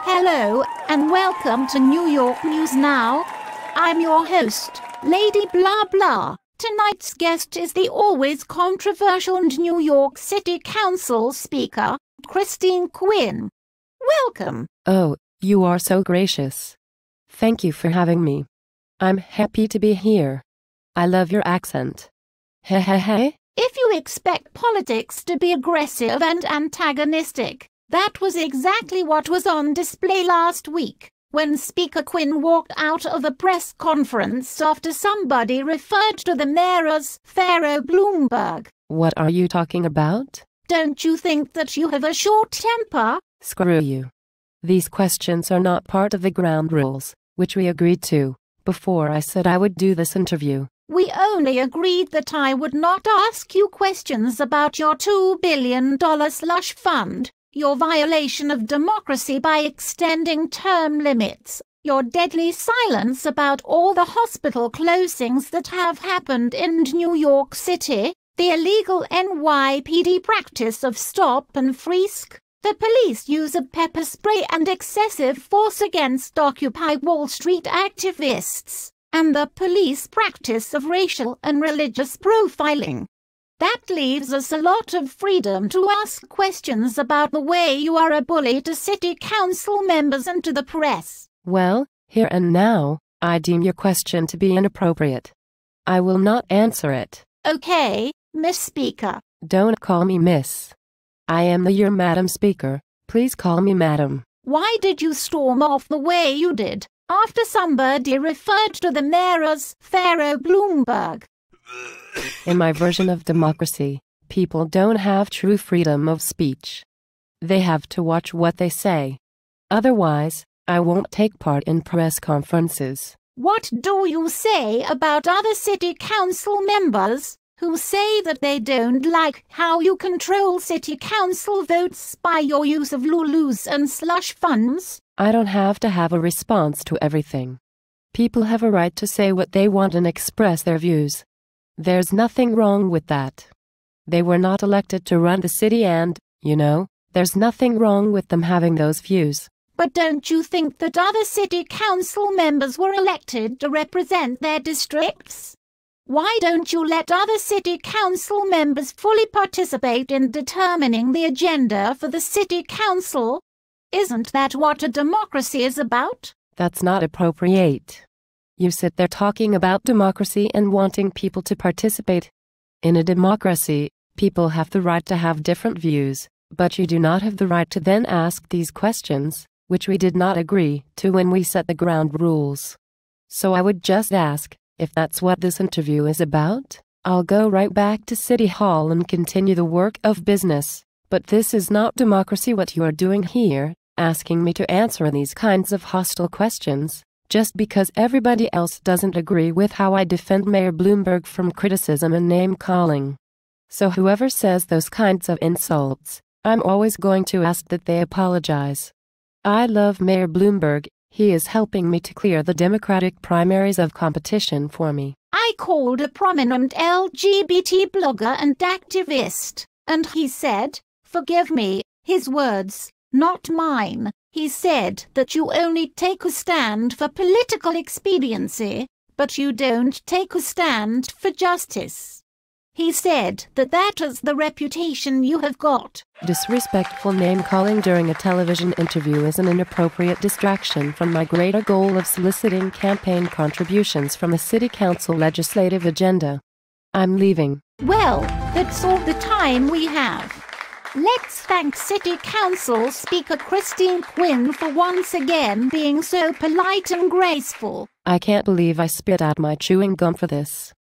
Hello, and welcome to New York News Now. I'm your host, Lady Blah Blah. Tonight's guest is the always controversial New York City Council Speaker, Christine Quinn. Welcome. Oh, you are so gracious. Thank you for having me. I'm happy to be here. I love your accent. Hey. If you expect politics to be aggressive and antagonistic, that was exactly what was on display last week, when Speaker Quinn walked out of a press conference after somebody referred to the mayor as Pharaoh Bloomberg. What are you talking about? Don't you think that you have a short temper? Screw you. These questions are not part of the ground rules, which we agreed to, before I said I would do this interview. We only agreed that I would not ask you questions about your $2 billion slush fund, your violation of democracy by extending term limits, your deadly silence about all the hospital closings that have happened in New York City, the illegal NYPD practice of stop and frisk, the police use of pepper spray and excessive force against Occupy Wall Street activists, and the police practice of racial and religious profiling. That leaves us a lot of freedom to ask questions about the way you are a bully to city council members and to the press. Well, here and now, I deem your question to be inappropriate. I will not answer it. Okay, Miss Speaker. Don't call me Miss. I am your Madam Speaker. Please call me Madam. Why did you storm off the way you did, after somebody referred to the mayor as Pharaoh Bloomberg? In my version of democracy, people don't have true freedom of speech. They have to watch what they say. Otherwise, I won't take part in press conferences. What do you say about other city council members who say that they don't like how you control city council votes by your use of Lulus and slush funds? I don't have to have a response to everything. People have a right to say what they want and express their views. There's nothing wrong with that. They were not elected to run the city and, there's nothing wrong with them having those views. But don't you think that other city council members were elected to represent their districts? Why don't you let other city council members fully participate in determining the agenda for the city council? Isn't that what a democracy is about? That's not appropriate. You sit there talking about democracy and wanting people to participate. In a democracy, people have the right to have different views, but you do not have the right to then ask these questions, which we did not agree to when we set the ground rules. So I would just ask, if that's what this interview is about, I'll go right back to City Hall and continue the work of business. But this is not democracy what you are doing here, asking me to answer these kinds of hostile questions, just because everybody else doesn't agree with how I defend Mayor Bloomberg from criticism and name-calling. So whoever says those kinds of insults, I'm always going to ask that they apologize. I love Mayor Bloomberg. He is helping me to clear the Democratic primaries of competition for me. I called a prominent LGBT blogger and activist, and he said, forgive me, his words, not mine. He said that you only take a stand for political expediency, but you don't take a stand for justice. He said that that is the reputation you have got. Disrespectful name-calling during a television interview is an inappropriate distraction from my greater goal of soliciting campaign contributions from the City Council legislative agenda. I'm leaving. Well, that's all the time we have. Let's thank City Council Speaker Christine Quinn for once again being so polite and graceful. I can't believe I spit out my chewing gum for this.